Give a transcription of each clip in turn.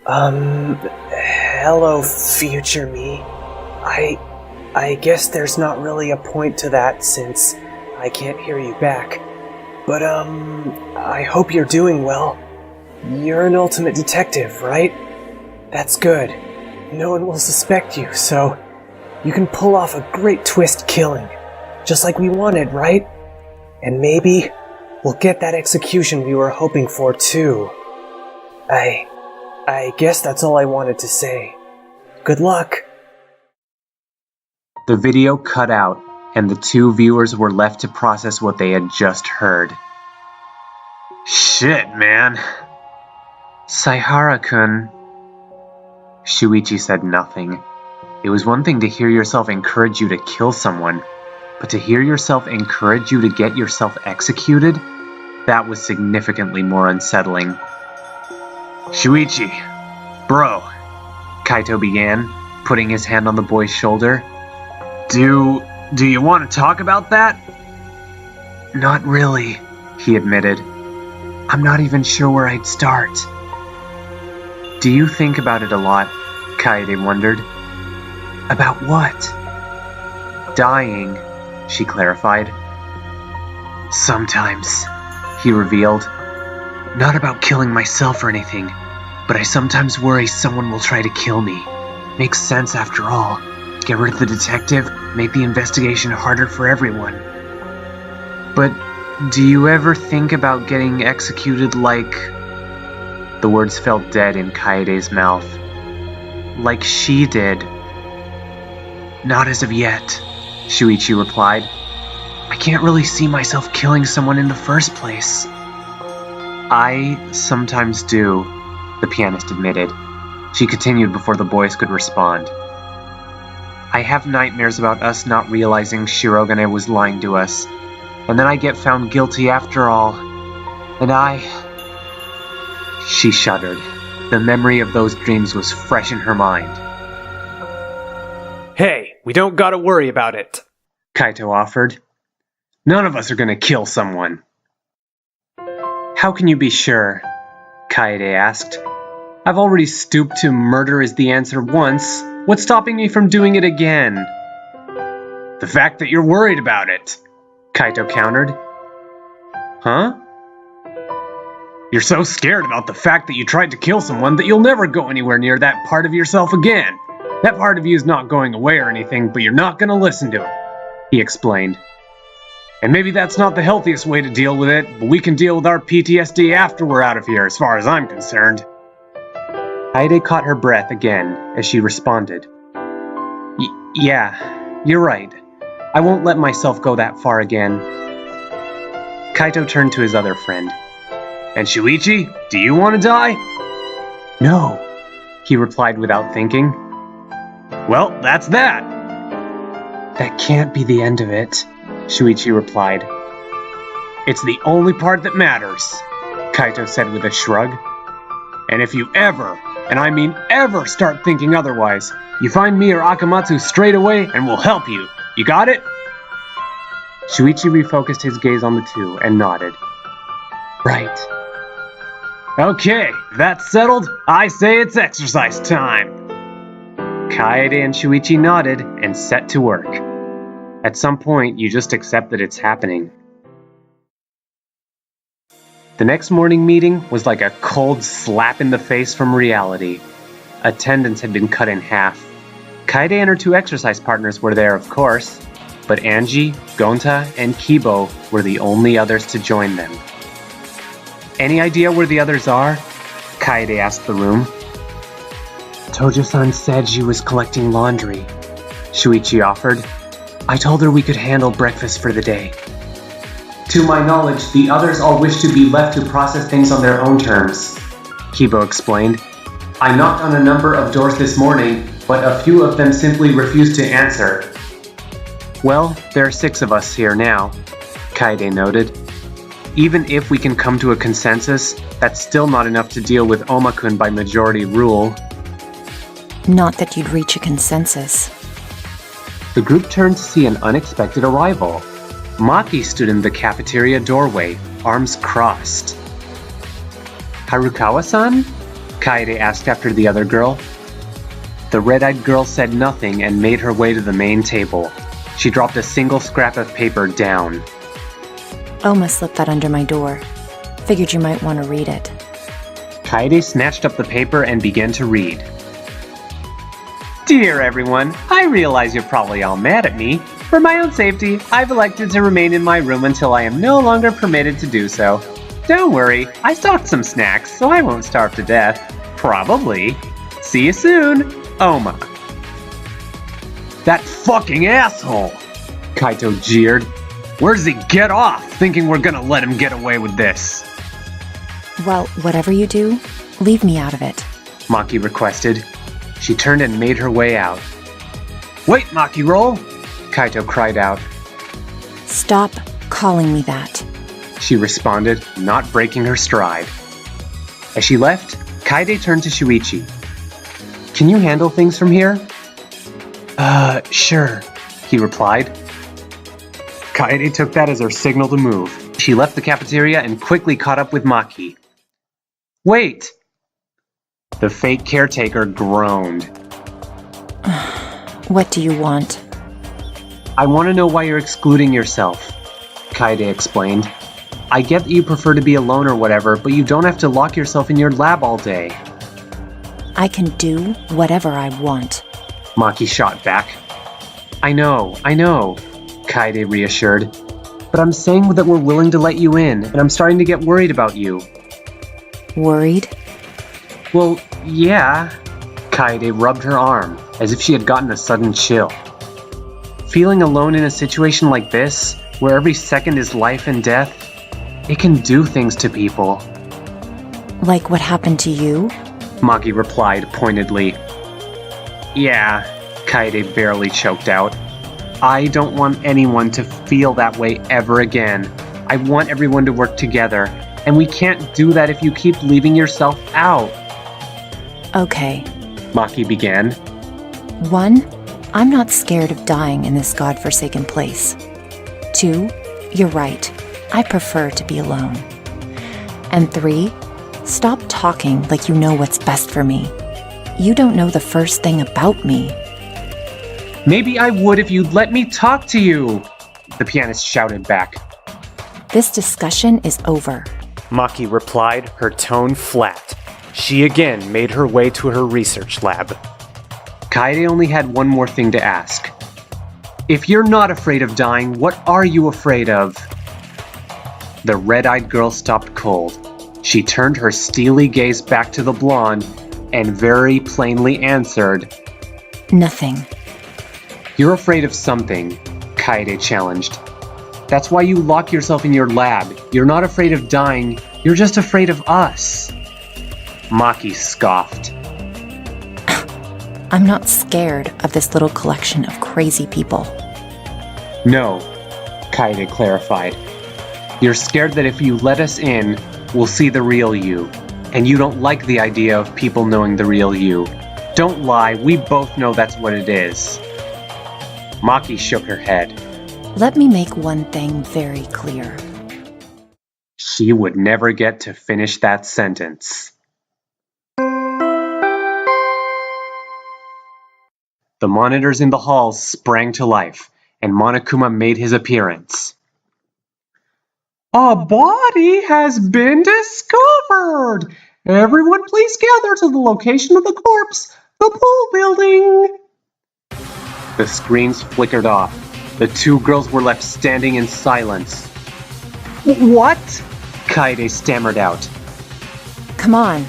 Hello, future me. I guess there's not really a point to that since I can't hear you back. But, I hope you're doing well. You're an ultimate detective, right? That's good. No one will suspect you, so you can pull off a great twist killing. Just like we wanted, right? And maybe we'll get that execution we were hoping for, too. I guess that's all I wanted to say. Good luck. The video cut out, and the two viewers were left to process what they had just heard. Shit, man. Saihara-kun. Shuichi said nothing. It was one thing to hear yourself encourage you to kill someone, but to hear yourself encourage you to get yourself executed? That was significantly more unsettling. Shuichi, bro, Kaito began, putting his hand on the boy's shoulder. Do you want to talk about that? Not really, he admitted. I'm not even sure where I'd start. Do you think about it a lot? Kaede wondered. About what? Dying, she clarified. Sometimes, he revealed. Not about killing myself or anything, but I sometimes worry someone will try to kill me. Makes sense after all. Get rid of the detective, make the investigation harder for everyone. But do you ever think about getting executed like... The words felt dead in Kaede's mouth. Like she did. Not as of yet, Shuichi replied. I can't really see myself killing someone in the first place. I sometimes do, the pianist admitted. She continued before the boys could respond. I have nightmares about us not realizing Shirogane was lying to us, and then I get found guilty after all, and She shuddered. The memory of those dreams was fresh in her mind. Hey, we don't gotta worry about it, Kaito offered. None of us are gonna kill someone. How can you be sure? Kaede asked. I've already stooped to murder is the answer once. What's stopping me from doing it again? The fact that you're worried about it, Kaito countered. Huh? You're so scared about the fact that you tried to kill someone that you'll never go anywhere near that part of yourself again. That part of you is not going away or anything, but you're not going to listen to it, he explained. And maybe that's not the healthiest way to deal with it, but we can deal with our PTSD after we're out of here, as far as I'm concerned. Kaede caught her breath again as she responded. Yeah, you're right. I won't let myself go that far again. Kaito turned to his other friend. And Shuichi, do you want to die? No, he replied without thinking. Well, that's that. That can't be the end of it, Shuichi replied. It's the only part that matters, Kaito said with a shrug. And if you ever, and I mean ever, start thinking otherwise, you find me or Akamatsu straight away and we'll help you. You got it? Shuichi refocused his gaze on the two and nodded. Right. Okay, that's settled. I say it's exercise time. Kaede and Shuichi nodded and set to work. At some point, you just accept that it's happening. The next morning meeting was like a cold slap in the face from reality. Attendance had been cut in half. Kaede and her two exercise partners were there, of course, but Angie, Gonta, and Kibo were the only others to join them. Any idea where the others are? Kaede asked the room. Tojo-san said she was collecting laundry, Shuichi offered. I told her we could handle breakfast for the day. To my knowledge, the others all wish to be left to process things on their own terms, Kibo explained. I knocked on a number of doors this morning, but a few of them simply refused to answer. Well, there are 6 of us here now, Kaede noted. Even if we can come to a consensus, that's still not enough to deal with Oma-kun by majority rule. Not that you'd reach a consensus. The group turned to see an unexpected arrival. Maki stood in the cafeteria doorway, arms crossed. Harukawa-san? Kaede asked after the other girl. The red-eyed girl said nothing and made her way to the main table. She dropped a single scrap of paper down. Oma slipped that under my door. Figured you might want to read it. Kaede snatched up the paper and began to read. Dear everyone, I realize you're probably all mad at me. For my own safety, I've elected to remain in my room until I am no longer permitted to do so. Don't worry, I stocked some snacks, so I won't starve to death. Probably. See you soon, Oma. That fucking asshole! Kaito jeered. Where does he get off, thinking we're gonna let him get away with this? Well, whatever you do, leave me out of it. Maki requested. She turned and made her way out. Wait, Maki Roll! Kaito cried out. Stop calling me that. She responded, not breaking her stride. As she left, Kaede turned to Shuichi. Can you handle things from here? Sure, He replied. Kaede took that as her signal to move. She left the cafeteria and quickly caught up with Maki. Wait! The fake caretaker groaned. What do you want? I want to know why you're excluding yourself, Kaede explained. I get that you prefer to be alone or whatever, but you don't have to lock yourself in your lab all day. I can do whatever I want. Maki shot back. I know, Kaede reassured. But I'm saying that we're willing to let you in, and I'm starting to get worried about you. Worried? Well, yeah. Kaede rubbed her arm, as if she had gotten a sudden chill. Feeling alone in a situation like this, where every second is life and death, it can do things to people. Like what happened to you? Maki replied pointedly. Yeah, Kaede barely choked out. I don't want anyone to feel that way ever again. I want everyone to work together, and we can't do that if you keep leaving yourself out. Okay. Maki began. 1, I'm not scared of dying in this godforsaken place. 2, you're right. I prefer to be alone. And 3, stop talking like you know what's best for me. You don't know the first thing about me. Maybe I would if you'd let me talk to you, the pianist shouted back. This discussion is over. Maki replied, her tone flat. She again made her way to her research lab. Kaede only had one more thing to ask. If you're not afraid of dying, what are you afraid of? The red-eyed girl stopped cold. She turned her steely gaze back to the blonde and very plainly answered, Nothing. You're afraid of something, Kaede challenged. That's why you lock yourself in your lab. You're not afraid of dying, you're just afraid of us. Maki scoffed. I'm not scared of this little collection of crazy people. No, Kaede clarified. You're scared that if you let us in, we'll see the real you. And you don't like the idea of people knowing the real you. Don't lie, we both know that's what it is. Maki shook her head. Let me make one thing very clear. She would never get to finish that sentence. The monitors in the halls sprang to life, and Monokuma made his appearance. A body has been discovered! Everyone please gather to the location of the corpse, the pool building! The screens flickered off. The two girls were left standing in silence. What? Kaede stammered out. Come on.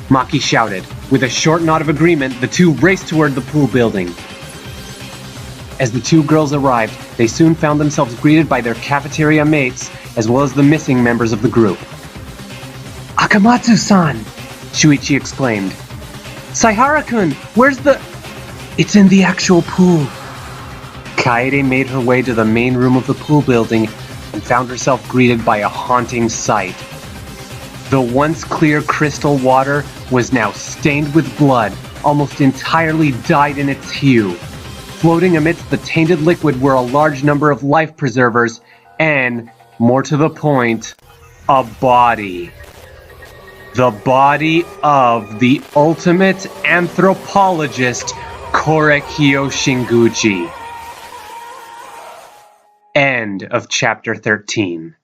Maki shouted. With a short nod of agreement, the two raced toward the pool building. As the two girls arrived, they soon found themselves greeted by their cafeteria mates, as well as the missing members of the group. Akamatsu-san! Shuichi exclaimed. Saihara-kun, where's the... It's in the actual pool. Kaede made her way to the main room of the pool building and found herself greeted by a haunting sight. The once clear crystal water was now stained with blood, almost entirely dyed in its hue. Floating amidst the tainted liquid were a large number of life preservers and, more to the point, a body. the body of the ultimate anthropologist Korekiyo Shinguchi. End of chapter 13.